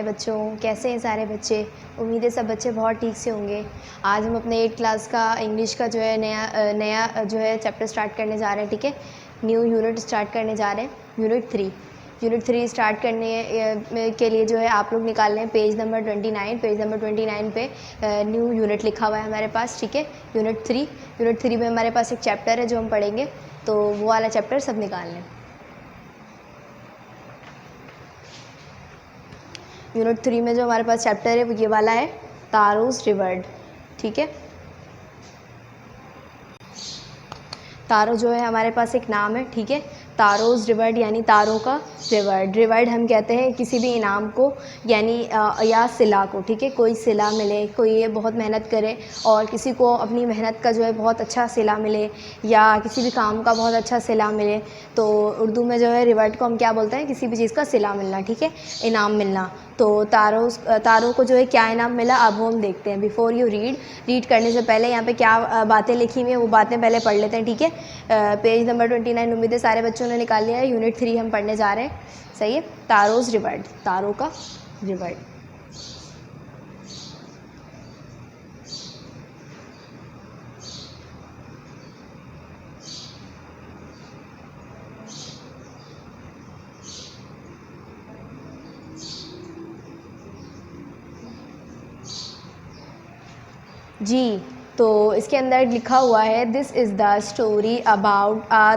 बच्चों, कैसे हैं सारे बच्चे। उम्मीद है सब बच्चे बहुत ठीक से होंगे। आज हम अपने 8th क्लास का इंग्लिश का जो है नया जो है चैप्टर स्टार्ट करने जा रहे हैं। ठीक है, न्यू यूनिट स्टार्ट करने जा रहे हैं, यूनिट 3 स्टार्ट करने के लिए जो है आप लोग निकाल लें पेज नंबर 29 पे न्यू यूनिट लिखा हुआ है हमारे पास। ठीक है, यूनिट 3 में हमारे पास एक चैप्टर है जो हम पढ़ेंगे, तो वो वाला चैप्टर सब निकाल लें। यूनिट 3 में जो हमारे पास चैप्टर है वो ये वाला है, तारोज रिवर्ड। ठीक है, तारो जो है हमारे पास एक नाम है। ठीक है, तारोज रिवर्ड यानी तारों का रिवर्ड हम कहते हैं किसी भी इनाम को यानी या सिला को। ठीक है, कोई सिला मिले, कोई ये बहुत मेहनत करे और किसी को अपनी मेहनत का जो है बहुत अच्छा सिला मिले या किसी भी काम का बहुत अच्छा सिला मिले, तो उर्दू में जो है रिवर्ड को हम क्या बोलते हैं, किसी भी चीज़ का सिला मिलना। ठीक है, इनाम मिलना। तो तारों को जो है क्या इनाम मिला अब वो हम देखते हैं। बिफोर यू रीड करने से पहले यहाँ पे क्या बातें लिखी हुई हैं वो बातें पहले पढ़ लेते हैं। ठीक है, पेज नंबर 29 उम्मीद है सारे बच्चों ने निकाल लिया है। यूनिट 3 हम पढ़ने जा रहे हैं। सही है, तारोज रिवर्ड, तारों का रिवर्ड। जी, तो इसके अंदर लिखा हुआ है, this is the story about a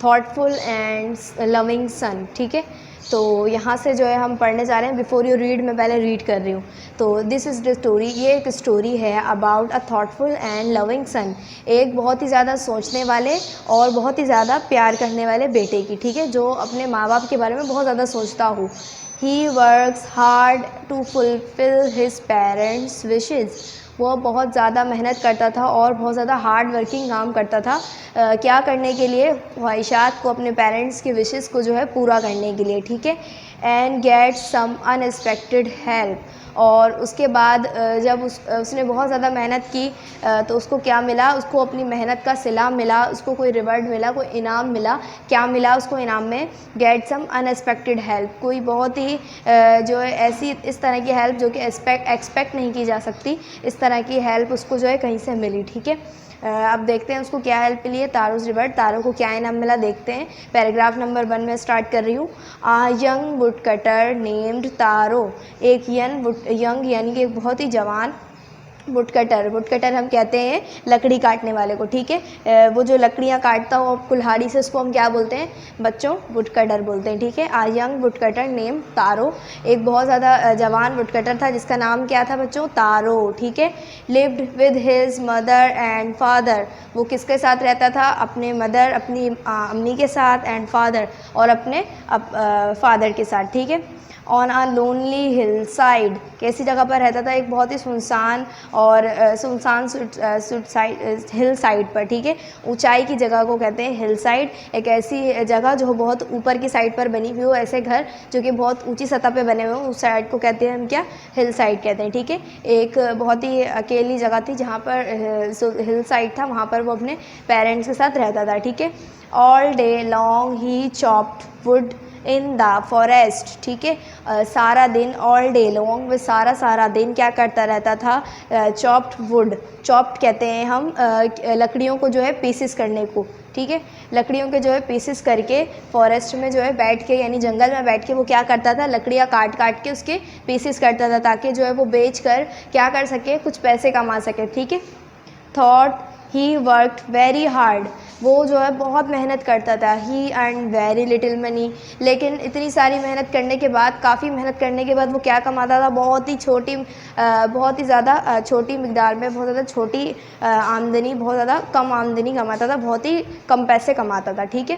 thoughtful and loving son. ठीक है, तो यहाँ से जो है हम पढ़ने जा रहे हैं। बिफोर यू रीड मैं पहले रीड कर रही हूँ। तो दिस इज़ द स्टोरी, ये एक स्टोरी है about a thoughtful and loving son, एक बहुत ही ज़्यादा सोचने वाले और बहुत ही ज़्यादा प्यार करने वाले बेटे की। ठीक है, जो अपने माँ बाप के बारे में बहुत ज़्यादा सोचता हो। He works hard to fulfil his parents wishes, वो बहुत ज़्यादा मेहनत करता था और बहुत ज़्यादा हार्ड वर्किंग काम करता था। क्या करने के लिए, ख्वाहिशात को, अपने पेरेंट्स की विशेस को जो है पूरा करने के लिए। ठीक है, and get some unexpected help, और उसके बाद जब उसने बहुत ज़्यादा मेहनत की तो उसको क्या मिला, उसको अपनी मेहनत का सिला मिला, उसको कोई रिवॉर्ड मिला, कोई इनाम मिला। क्या मिला उसको इनाम में, गेट सम अनएक्सपेक्टेड हेल्प, कोई बहुत ही जो है ऐसी इस तरह की हेल्प जो कि एक्सपेक्ट नहीं की जा सकती, इस तरह की हेल्प उसको जो है कहीं से मिली। ठीक है, अब देखते हैं उसको क्या हेल्प मिली है। तारोज रिवर्ड, तारों को क्या इनाम मिला देखते हैं। पैराग्राफ नंबर 1 में स्टार्ट कर रही हूँ। आ यंग वुड कटर नेम्ड तारो, एक यंग यानी कि एक बहुत ही जवान वुड कटर हम कहते हैं लकड़ी काटने वाले को। ठीक है, वो जो लकड़ियाँ काटता हो कुल्हाड़ी से, उसको हम क्या बोलते हैं बच्चों, वुड कटर बोलते हैं। ठीक है, आ यंग वुड कटर नेम तारो, एक बहुत ज़्यादा जवान वुड कटर था जिसका नाम क्या था बच्चों, तारो। ठीक है, lived with his mother and father, वो किसके साथ रहता था, अपने मदर, अपनी अम्मी के साथ, एंड फादर, और अपने फादर के साथ। ठीक है, on a lonely hillside, कैसी जगह पर रहता था, एक बहुत ही सुनसान और सुनसान हिल साइड पर। ठीक है, ऊंचाई की जगह को कहते हैं हिल साइड, एक ऐसी जगह जो बहुत ऊपर की साइड पर बनी हुई हो, ऐसे घर जो कि बहुत ऊंची सतह पे बने हुए हो, उस साइड को कहते हैं हम क्या, हिल साइड कहते हैं। ठीक है, एक बहुत ही अकेली जगह थी जहाँ पर हिल साइड था, वहाँ पर वो अपने पेरेंट्स के साथ रहता था। ठीक है, all day long he chopped would in the forest. ठीक है, सारा दिन, ऑल डे लॉन्ग में सारा दिन क्या करता रहता था, चॉप्ड वुड, चॉप्ड कहते हैं हम लकड़ियों को जो है पीसेस करने को। ठीक है, लकड़ियों के जो है पीसेस करके फॉरेस्ट में जो है बैठ के, यानी जंगल में बैठ के वो क्या करता था, लकड़ियाँ काट के उसके पीसेस करता था, ताकि जो है वो बेच कर क्या कर सके, कुछ पैसे कमा सके। ठीक है, thought he worked very hard, वो जो है बहुत मेहनत करता था। ही अर्न वेरी लिटिल मनी, लेकिन इतनी सारी मेहनत करने के बाद, काफ़ी मेहनत करने के बाद वो क्या कमाता था, बहुत ही ज़्यादा छोटी मिकदार में, बहुत ज़्यादा छोटी आमदनी, बहुत ज़्यादा कम आमदनी कमाता था, बहुत ही कम पैसे कमाता था। ठीक है,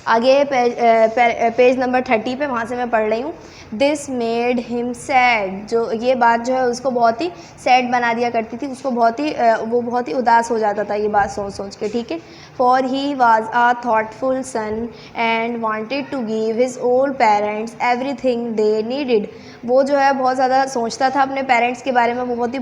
आगे पेज नंबर 30 पे, वहाँ से मैं पढ़ रही हूँ। दिस मेड हिम सैड, जो ये बात जो है उसको बहुत ही सैड बना दिया करती थी, उसको वो बहुत ही उदास हो जाता था ये बात सोच के। ठीक है, for he was a thoughtful son and wanted to give his old parents everything they needed, वो जो है बहुत ज़्यादा सोचता था अपने पेरेंट्स के बारे में, वो बहुत ही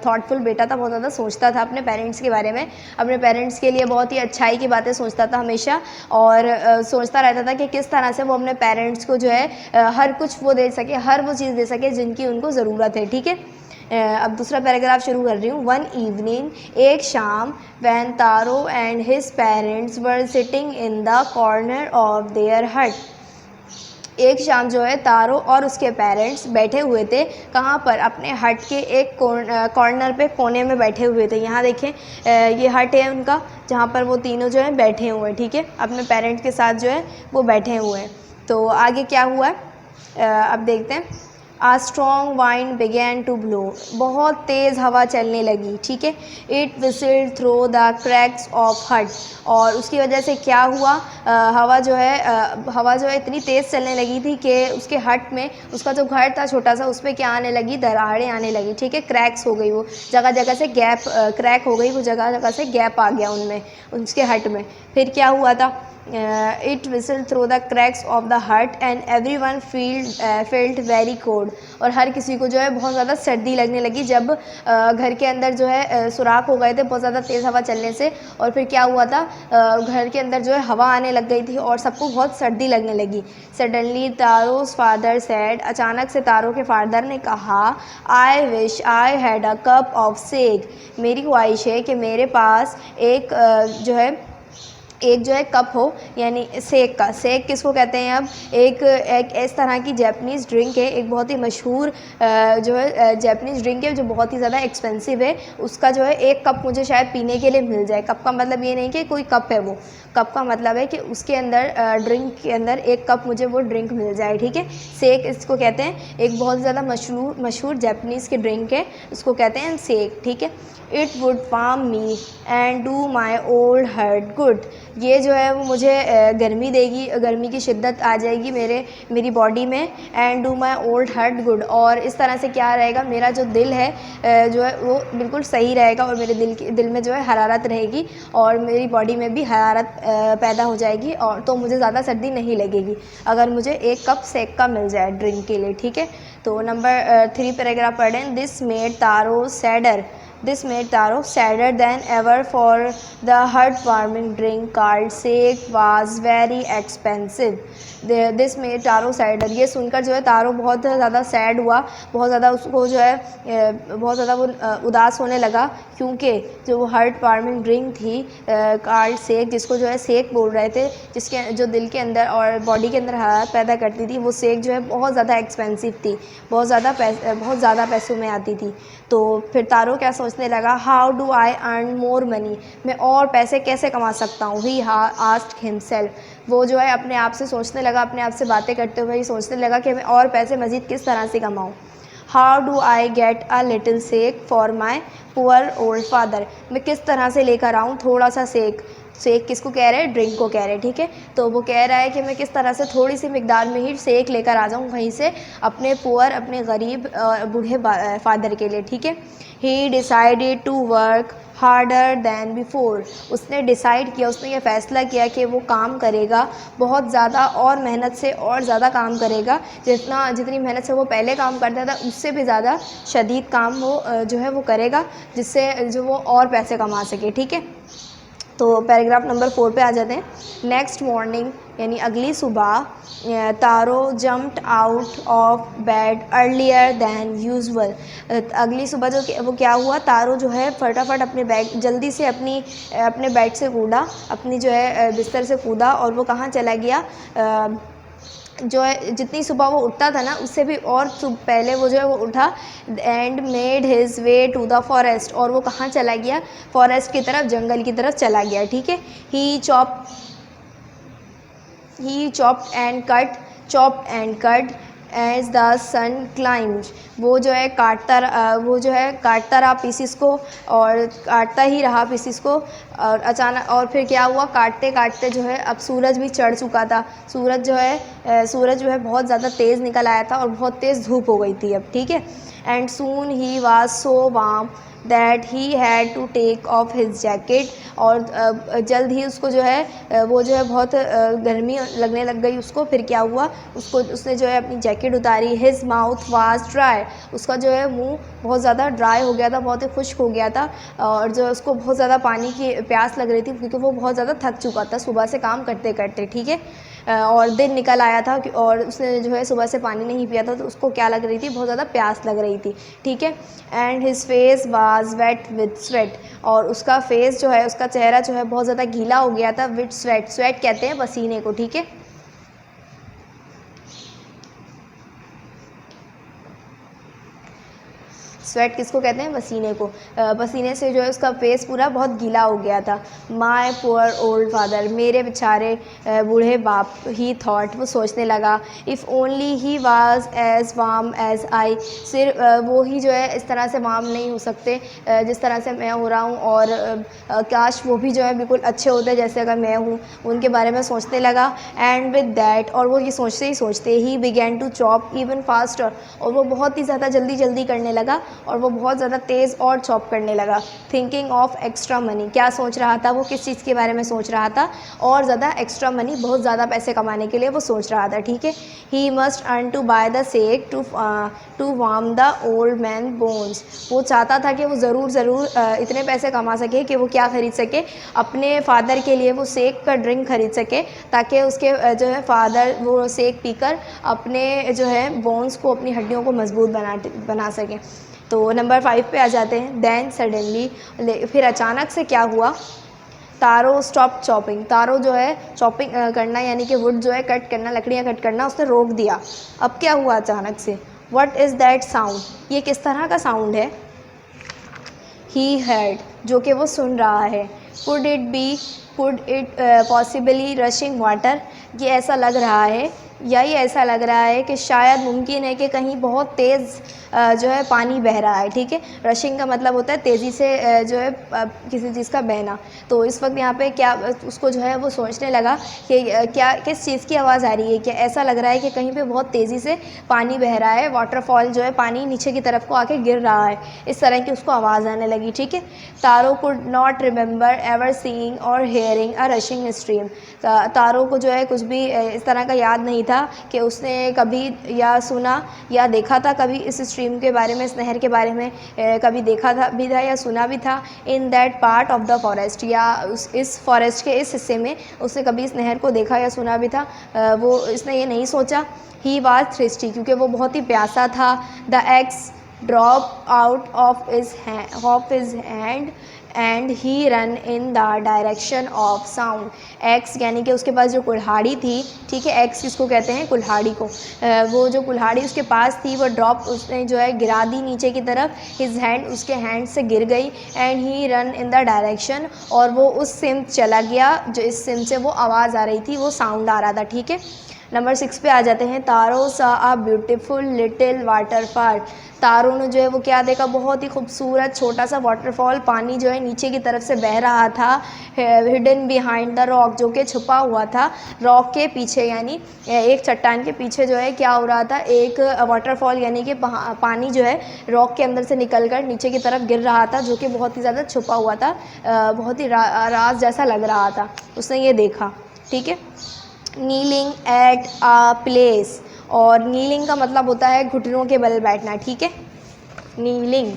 थॉटफुल बेटा था, बहुत ज़्यादा सोचता था अपने पेरेंट्स के बारे में, अपने पेरेंट्स के लिए बहुत ही अच्छाई की बातें सोचता था हमेशा, और सोचता रहता था कि किस तरह से वो अपने पेरेंट्स को जो है हर कुछ वो दे सके, हर वो चीज़ दे सके जिनकी उनको ज़रूरत है। ठीक है, अब दूसरा पैराग्राफ शुरू कर रही हूँ। वन इवनिंग, एक शाम, when Taro and his parents were sitting in the corner of their hut. एक शाम जो है तारो और उसके पेरेंट्स बैठे हुए थे, कहाँ पर, अपने हट के एक कॉर्नर पे, कोने में बैठे हुए थे। यहाँ देखें, ये हट है उनका, जहाँ पर वो तीनों जो है बैठे हुए हैं। ठीक है, अपने पेरेंट्स के साथ जो है वो बैठे हुए हैं। तो आगे क्या हुआ है अब देखते हैं। A strong wind began to blow, बहुत तेज़ हवा चलने लगी। ठीक है, It whistled through the cracks of hut, और उसकी वजह से क्या हुआ, हवा जो है इतनी तेज़ चलने लगी थी कि उसके हट में, उसका जो घर था छोटा सा, उसमें क्या आने लगी, दरारें आने लगी। ठीक है, क्रैक्स हो गई, वो जगह जगह से गैप, क्रैक हो गई, वो जगह जगह से गैप आ गया उनमें, उसके हट में। फिर क्या हुआ था, It whistled through the cracks of the hut and everyone felt very cold, और हर किसी को जो है बहुत ज़्यादा सर्दी लगने लगी जब घर के अंदर जो है सुराख हो गए थे बहुत ज़्यादा तेज़ हवा चलने से। और फिर क्या हुआ था, घर के अंदर जो है हवा आने लग गई थी और सबको बहुत सर्दी लगने लगी। सडनली तारो's फादर said, अचानक से तारो के फादर ने कहा, I wish I had a cup of shake, मेरी ख्वाहिश है कि मेरे पास एक जो है कप हो, यानी सेक का। सेक किसको कहते हैं, अब एक इस तरह की जैपनीज़ ड्रिंक है, एक बहुत ही मशहूर जो है जैपनीज़ ड्रिंक है, जो बहुत ही ज़्यादा एक्सपेंसिव है। उसका जो है एक कप मुझे शायद पीने के लिए मिल जाए। कप का मतलब ये नहीं कि कोई कप है, वो कप का मतलब है कि उसके अंदर ड्रिंक के अंदर एक कप मुझे वो ड्रिंक मिल जाए। ठीक है, सेक इसको कहते हैं, एक बहुत ज़्यादा मशहूर जैपनीज़ की ड्रिंक है, उसको कहते हैं सेक। ठीक है, it would warm me and do my old heart good, ये जो है वो मुझे गर्मी देगी, गर्मी की शिद्दत आ जाएगी मेरी बॉडी में। And do my old heart good, और इस तरह से क्या रहेगा, मेरा जो दिल है जो है वो बिल्कुल सही रहेगा, और मेरे दिल में जो है हरारत रहेगी, और मेरी बॉडी में भी हरारत पैदा हो जाएगी, और तो मुझे ज़्यादा सर्दी नहीं लगेगी अगर मुझे एक कप सेक का मिल जाए ड्रिंक के लिए। ठीक है, तो नंबर 3 पैराग्राफ पढ़ें। This made taro sadder than ever, for the heart-warming drink called shake was very expensive. This made taro sadder, ये सुनकर जो है तारो बहुत ज़्यादा सैड हुआ, बहुत ज़्यादा उसको जो है बहुत ज़्यादा वो उदास होने लगा, क्योंकि जो वो हार्ट वार्मिंग ड्रिंक थी कॉल्ड शेक, जिसको जो है शेक बोल रहे थे, जिसके जो दिल के अंदर और बॉडी के अंदर हरारत पैदा करती थी, वो शेक जो है बहुत ज़्यादा एक्सपेंसिव थी, बहुत ज़्यादा पैसों में आती थी। तो फिर तारो क्या सोचने लगा, how do I earn more money, मैं और पैसे कैसे कमा सकता हूँ। ही आस्क्ड हिमसेल्फ, वो जो है अपने आप से सोचने लगा, अपने आप से बातें करते हुए ही सोचने लगा कि मैं और पैसे मज़ीद किस तरह से कमाऊँ। How do I get a little sake for my poor old father, मैं किस तरह से लेकर आऊँ थोड़ा सा सेक किसको कह रहे हैं, ड्रिंक को कह रहे हैं। ठीक है, तो वो कह रहा है कि मैं किस तरह से थोड़ी सी मिकदार में ही सेक लेकर आ जाऊँ वहीं से अपने गरीब बूढ़े फादर के लिए। ठीक है, he decided to work harder than before, उसने डिसाइड किया, उसने ये फ़ैसला किया कि वो काम करेगा बहुत ज़्यादा, और मेहनत से और ज़्यादा काम करेगा, जितनी मेहनत से वो पहले काम करता था उससे भी ज़्यादा शदीद काम वो जो है वो करेगा, जिससे जो वो और पैसे कमा सके। ठीक है, तो पैराग्राफ नंबर 4 पे आ जाते हैं। नेक्स्ट मॉर्निंग, यानी अगली सुबह, Taro jumped out of bed earlier than usual, अगली सुबह वो क्या हुआ, तारो जो है फटाफट जल्दी से अपने बेड से कूदा, अपनी जो है बिस्तर से कूदा, और वो कहाँ चला गया, जो है जितनी सुबह वो उठता था ना, उससे भी और पहले वो जो है वो उठा, and made his way to the forest, और वो कहाँ चला गया, फॉरेस्ट की तरफ, जंगल की तरफ चला गया। ठीक है, he chopped and cut as the sun climbed, वो जो है काटता रहा पीसीस को, और काटता ही रहा पीसीस को, और अचानक, और फिर क्या हुआ, काटते काटते जो है अब सूरज भी चढ़ चुका था, सूरज जो है बहुत ज़्यादा तेज़ निकल आया था, और बहुत तेज़ धूप हो गई थी अब। ठीक है, and soon he was so warm that he had to take off his jacket. और जल्द ही उसको जो है वो जो है बहुत गर्मी लगने लग गई उसको। फिर क्या हुआ, उसने जो है अपनी जैकेट उतारी। हिज माउथ वाज ड्राई, उसका जो है मुंह बहुत ज़्यादा ड्राई हो गया था, बहुत ही खुश्क हो गया था। और जो उसको बहुत ज़्यादा पानी की प्यास लग रही थी क्योंकि वो बहुत ज़्यादा थक चुका था सुबह से काम करते करते, ठीक है। और दिन निकल आया था और उसने जो है सुबह से पानी नहीं पिया था, तो उसको क्या लग रही थी, बहुत ज़्यादा प्यास लग रही थी, ठीक है। And his face was wet with sweat, और उसका फेस जो है, उसका चेहरा जो है बहुत ज़्यादा गीला हो गया था। विद स्वेट, स्वेट कहते हैं पसीने को, ठीक है। स्वेट किसको कहते हैं, पसीने को। पसीने से जो है उसका फेस पूरा बहुत गीला हो गया था। माय पुअर ओल्ड फादर, मेरे बेचारे बूढ़े बाप। ही थॉट, वो सोचने लगा, if only he was as warm as I, सिर्फ वो ही जो है इस तरह से वार्म नहीं हो सकते जिस तरह से मैं हो रहा हूँ, और काश वो भी जो है बिल्कुल अच्छे होते जैसे अगर मैं हूँ। उनके बारे में सोचने लगा। एंड विद दैट, और वो ये सोचते ही सोचते ही began to chop even faster, और वो बहुत ही ज़्यादा जल्दी जल्दी करने लगा, और वो बहुत ज़्यादा तेज़ और चॉप करने लगा। थिंकिंग ऑफ एक्स्ट्रा मनी, क्या सोच रहा था वो, किस चीज़ के बारे में सोच रहा था, और ज़्यादा एक्स्ट्रा मनी, बहुत ज़्यादा पैसे कमाने के लिए वो सोच रहा था, ठीक है। He must earn to buy the sake to warm the old man bones, वो चाहता था कि वो ज़रूर इतने पैसे कमा सके कि वो क्या ख़रीद सके, अपने फादर के लिए वो सेक का ड्रिंक खरीद सके, ताकि उसके जो है फादर वो सेक पीकर अपने जो है बोन्स को, अपनी हड्डियों को मजबूत बना सके। तो नंबर 5 पे आ जाते हैं। देन सडनली, फिर अचानक से क्या हुआ, तारो स्टॉप चॉपिंग, तारो जो है चॉपिंग करना यानी कि वुड जो है कट करना, लकड़ियाँ कट करना उसने रोक दिया। अब क्या हुआ अचानक से, व्हाट इज़ दैट साउंड, ये किस तरह का साउंड है। ही हर्ड, जो कि वो सुन रहा है। Could it possibly rushing water, ये ऐसा लग रहा है, या ये ऐसा लग रहा है कि शायद मुमकिन है कि कहीं बहुत तेज़ जो है पानी बह रहा है, ठीक है। रशिंग का मतलब होता है तेज़ी से जो है किसी चीज़ का बहना। तो इस वक्त यहाँ पे क्या उसको जो है वो सोचने लगा कि क्या किस चीज़ की आवाज़ आ रही है, क्या ऐसा लग रहा है कि कहीं पे बहुत तेज़ी से पानी बह रहा है, वाटरफॉल जो है पानी नीचे की तरफ को आके गिर रहा है, इस तरह की उसको आवाज़ आने लगी, ठीक है। Taro could not remember ever seeing or hearing a rushing stream, तारों को जो है कुछ भी इस तरह का याद नहीं था कि उसने कभी या सुना या देखा था कभी इस स्ट्रीम के बारे में, इस नहर के बारे में कभी देखा था या सुना भी था। In that part of the forest, या इस फॉरेस्ट के इस हिस्से में उसने कभी इस नहर को देखा या सुना भी था, वो इसने ये नहीं सोचा। ही वाज थ्रिस्टी, क्योंकि वो बहुत ही प्यासा था। The x drop out of his hand and he run in the direction of sound. X यानी कि उसके पास जो कुल्हाड़ी थी, ठीक है, एक्स किसको कहते हैं, कुल्हाड़ी को। वो जो कुल्हाड़ी उसके पास थी वो ड्रॉप उसने जो है गिरा दी नीचे की तरफ। हिज हैंड, उसके हैंड से गिर गई। And he run in the direction, और वो उस सिम चला गया जो इस सिम से वो आवाज़ आ रही थी, वो साउंड आ रहा था, ठीक है। नंबर 6 पे आ जाते हैं। तारो सा अ ब्यूटीफुल लिटिल वाटरफॉल, तारों ने जो है वो क्या देखा, बहुत ही खूबसूरत छोटा सा वाटरफॉल, पानी जो है नीचे की तरफ से बह रहा था। हिडन बिहाइंड द रॉक, जो कि छुपा हुआ था रॉक के पीछे, यानी एक चट्टान के पीछे जो है क्या हो रहा था, एक वाटरफॉल यानी कि पानी जो है रॉक के अंदर से निकलकर नीचे की तरफ गिर रहा था, जो कि बहुत ही ज़्यादा छुपा हुआ था, बहुत ही राज जैसा लग रहा था। उसने ये देखा, ठीक है। नीलिंग एट अ प्लेस, और नीलिंग का मतलब होता है घुटनों के बल बैठना, ठीक है। नीलिंग,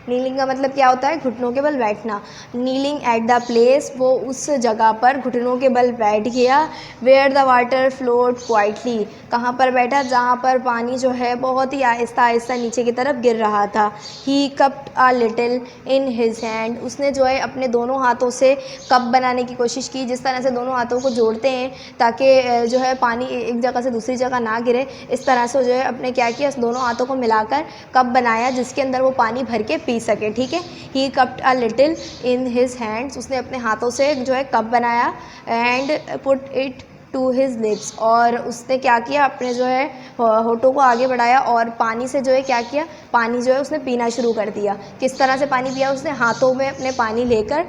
नीलिंग का मतलब क्या होता है, घुटनों के बल बैठना। नीलिंग एट द प्लेस, वो उस जगह पर घुटनों के बल बैठ गया। Where the water float quietly, कहाँ पर बैठा, जहाँ पर पानी जो है बहुत ही आहिस्ता आहिस्ता नीचे की तरफ गिर रहा था। He cupped a little in his hand, उसने जो है अपने दोनों हाथों से कप बनाने की कोशिश की, जिस तरह से दोनों हाथों को जोड़ते हैं ताकि जो है पानी एक जगह से दूसरी जगह ना गिरे, इस तरह से जो है अपने क्या किया, दोनों हाथों को मिलाकर कप बनाया जिसके अंदर वो पानी भर के पी सके, ठीक है। He cupped a little in his hands, उसने अपने हाथों से जो है कप बनाया। And put it to his lips, और उसने क्या किया, अपने जो है होठों को आगे बढ़ाया और पानी से जो है क्या किया, पानी जो है उसने पीना शुरू कर दिया। किस तरह से पानी पिया, उसने हाथों में अपने पानी लेकर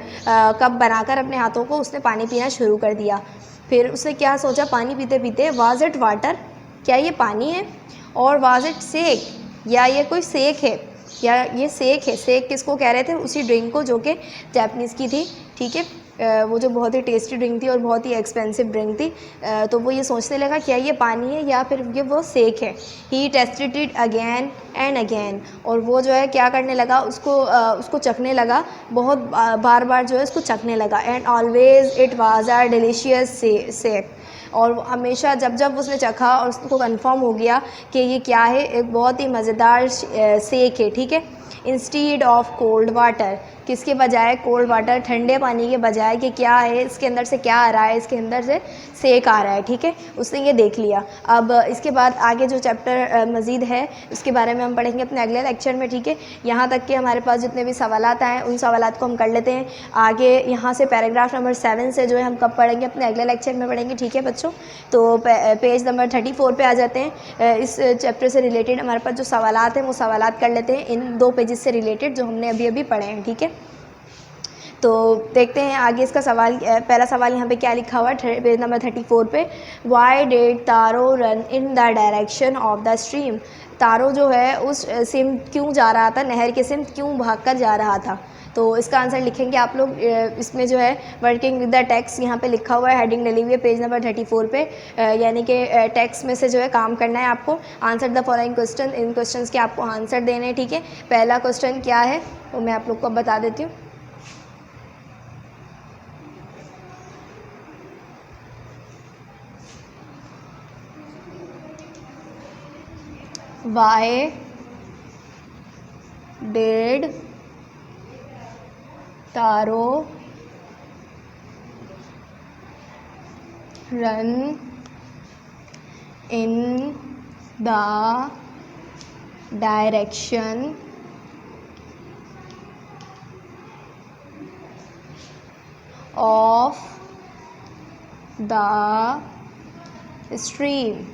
कप बनाकर अपने हाथों को उसने पानी पीना शुरू कर दिया। फिर उसने क्या सोचा पानी पीते पीते, वाज इट वाटर, क्या ये पानी है, और वाज इट सेक, या ये कोई सेक है, या ये सेक है। सेक किसको कह रहे थे, उसी ड्रिंक को जो कि जापानीज़ की थी, ठीक है, वो जो बहुत ही टेस्टी ड्रिंक थी और बहुत ही एक्सपेंसिव ड्रिंक थी। तो वो ये सोचने लगा क्या ये पानी है या फिर ये वो सेक है। He tasted it again and again, और वो जो है क्या करने लगा, उसको चखने लगा, बहुत बार बार जो है उसको चखने लगा। And always it was a delicious sake, और हमेशा जब जब उसने चखा और उसको कंफर्म हो गया कि ये क्या है, एक बहुत ही मज़ेदार सेक है, ठीक है। इंस्टीड ऑफ कोल्ड वाटर, किसके बजाय, कोल्ड वाटर, ठंडे पानी के बजाय कि क्या है इसके अंदर से, क्या आ रहा है इसके अंदर से, सेक आ रहा है, ठीक है। उसने ये देख लिया। अब इसके बाद आगे जो चैप्टर मज़ीद है उसके बारे में हम पढ़ेंगे अपने अगले लेक्चर में, ठीक है। यहाँ तक कि हमारे पास जितने भी सवालात आए उन सवालात को हम कर लेते हैं। आगे यहाँ से पैराग्राफ नंबर 7 से जो है हम कब पढ़ेंगे, अपने अगले लेक्चर में पढ़ेंगे, ठीक है बच्चों। तो पेज नंबर 34 पे आ जाते हैं। इस चैप्टर से रिलेटेड हमारे पास जो सवालात हैं वो सवालात कर लेते हैं, इन 2 पेजेस से रिलेटेड जो हमने अभी अभी पढ़े हैं, ठीक है। तो देखते हैं आगे इसका सवाल। पहला सवाल यहाँ पे क्या लिखा हुआ है पेज नंबर 34 पे, why did Taro run in the direction of the stream. Taro जो है उस सिम क्यों जा रहा था, नहर के सिम क्यों भागकर जा रहा था। तो इसका आंसर लिखेंगे आप लोग। इसमें जो है वर्किंग विद द टेक्स्ट यहाँ पे लिखा हुआ है, हेडिंग डली हुई है पेज नंबर 34 पे, यानी कि टेक्स्ट में से जो है काम करना है आपको। Answer the following question, in questions के आपको आंसर देने हैं, ठीक है। पहला क्वेश्चन क्या है वो मैं आप लोग को बता देती हूँ। Why did Taro run in the direction of the stream?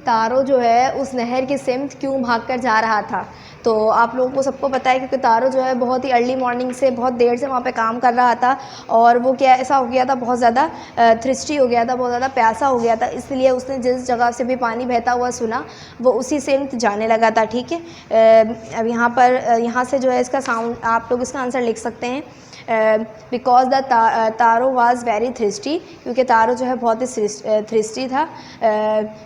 तारो जो है उस नहर के सिमत क्यों भागकर जा रहा था। तो आप लोगों को सबको पता है कि तारो जो है बहुत ही अर्ली मॉर्निंग से बहुत देर से वहाँ पे काम कर रहा था, और वो क्या ऐसा हो गया था, बहुत ज़्यादा थ्रिस्टी हो गया था, बहुत ज़्यादा प्यासा हो गया था, इसलिए उसने जिस जगह से भी पानी बहता हुआ सुना वो उसी सिमत जाने लगा था, ठीक है। अब यहाँ से जो है इसका साउंड आप लोग इसका आंसर लिख सकते हैं, because the taro was very थ्रिस्टी, क्योंकि तारो जो है बहुत ही थ्रिस्टी था।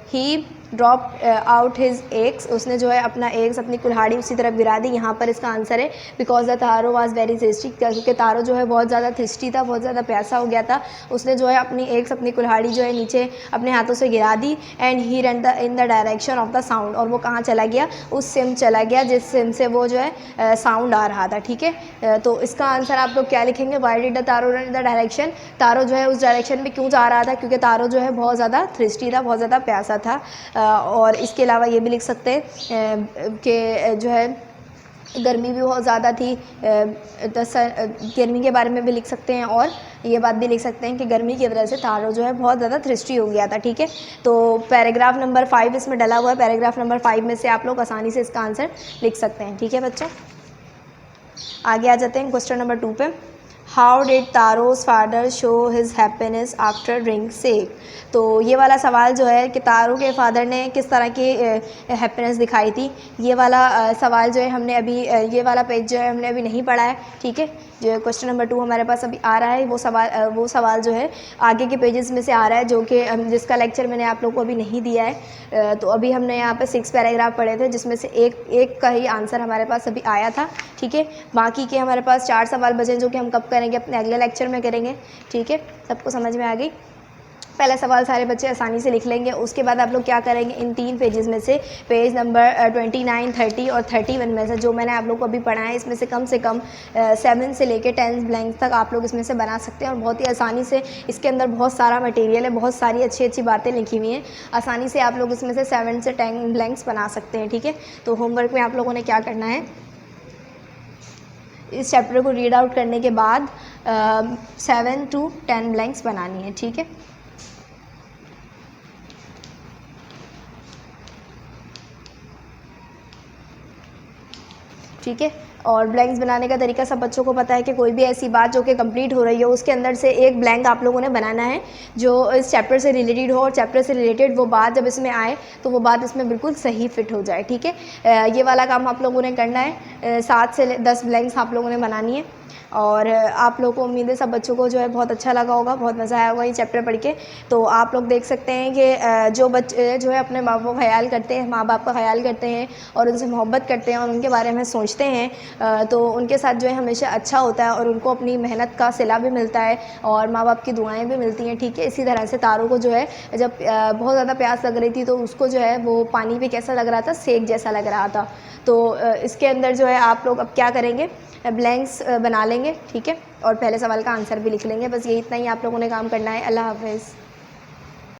ही ड्रॉप आउट हिज एग्स, उसने जो है अपना एग्स, अपनी कुल्हाड़ी उसी तरफ गिरा दी। यहाँ पर इसका आंसर है because the taro was very थ्रिस्टी, क्योंकि तारो जो है बहुत ज़्यादा थ्रिस्टी था, बहुत ज़्यादा प्यासा हो गया था। उसने जो है अपनी एग्स, अपनी कुल्हाड़ी जो है नीचे अपने हाथों से गिरा दी। And he run in the direction of the sound, और वो कहाँ चला गया, उस सिम चला गया जिस सिम से वो जो है साउंड आ रहा था, ठीक है। तो इसका आंसर आप लोग क्या लिखेंगे, why did the Taro run in the direction, Taro जो है उस डायरेक्शन में क्यों जा रहा था, क्योंकि तारो जो है बहुत ज़्यादा थ्रिस्टी था, बहुत ज़्यादा प्यासा था। और इसके अलावा ये भी लिख सकते हैं कि जो है गर्मी भी बहुत ज़्यादा थी, गर्मी के बारे में भी लिख सकते हैं, और ये बात भी लिख सकते हैं कि गर्मी की वजह से तारो जो है बहुत ज़्यादा थ्रिस्टी हो गया था, ठीक है। तो पैराग्राफ नंबर 5 इसमें डला हुआ है, पैराग्राफ नंबर 5 में से आप लोग आसानी से इसका आंसर लिख सकते हैं, ठीक है बच्चों। आगे आ जाते हैं क्वेश्चन नंबर 2 पे। How did Taro's father show his happiness after drink sake. तो ये वाला सवाल जो है कि तारो के फादर ने किस तरह की हैप्पीनेस दिखाई थी, ये वाला सवाल जो है हमने अभी ये वाला पेज जो है हमने अभी नहीं पढ़ा है, ठीक है। जो क्वेश्चन नंबर 2 हमारे पास अभी आ रहा है, वो सवाल जो है आगे के पेजेस में से आ रहा है, जो कि जिसका लेक्चर मैंने आप लोगों को अभी नहीं दिया है। तो अभी हमने यहाँ पे 6 पैराग्राफ पढ़े थे, जिसमें से एक का ही आंसर हमारे पास अभी आया था, ठीक है। बाकी के हमारे पास 4 सवाल बचे जो कि हम कब करेंगे, अपने अगले लेक्चर में करेंगे, ठीक है। सबको समझ में आ गई। पहला सवाल सारे बच्चे आसानी से लिख लेंगे। उसके बाद आप लोग क्या करेंगे, इन 3 पेजेस में से पेज नंबर 29, 30 और 31 में से जो मैंने आप लोग को अभी पढ़ा है, इसमें से कम 7 से लेके 10 ब्लैंक्स तक आप लोग इसमें से बना सकते हैं, और बहुत ही आसानी से। इसके अंदर बहुत सारा मटेरियल है, बहुत सारी अच्छी अच्छी बातें लिखी हुई हैं, आसानी से आप लोग इसमें से 7 से 10 ब्लैंक्स बना सकते हैं, ठीक है। तो होमवर्क में आप लोगों ने क्या करना है, इस चैप्टर को रीड आउट करने के बाद 7 to 10 ब्लैंक्स बनानी है, ठीक है। ठीक है। और ब्लैंक्स बनाने का तरीका सब बच्चों को पता है कि कोई भी ऐसी बात जो कि कंप्लीट हो रही हो उसके अंदर से एक ब्लैंक आप लोगों ने बनाना है जो इस चैप्टर से रिलेटेड हो, और चैप्टर से रिलेटेड वो बात जब इसमें आए तो वो बात इसमें बिल्कुल सही फिट हो जाए। ठीक है, ये वाला काम आप लोगों ने करना है। 7 से 10 ब्लैंक्स आप लोगों ने बनानी है। और आप लोगों को उम्मीद है सब बच्चों को जो है बहुत अच्छा लगा होगा, बहुत मज़ा आया होगा ये चैप्टर पढ़ के। तो आप लोग देख सकते हैं कि जो बच्चे जो है अपने माँ बाप का ख्याल करते हैं, माँ बाप का ख्याल करते हैं और उनसे मोहब्बत करते हैं और उनके बारे में सोचते हैं, तो उनके साथ जो है हमेशा अच्छा होता है और उनको अपनी मेहनत का सिला भी मिलता है और माँ बाप की दुआएं भी मिलती हैं। ठीक है, इसी तरह से तारों को जो है जब बहुत ज़्यादा प्यास लग रही थी तो उसको जो है वो पानी भी कैसा लग रहा था, सेक जैसा लग रहा था। तो इसके अंदर जो है आप लोग अब क्या करेंगे, ब्लैंक्स बना लेंगे। ठीक है, और पहले सवाल का आंसर भी लिख लेंगे। बस यही इतना ही आप लोगों ने काम करना है। अल्लाह हाफ़िज़।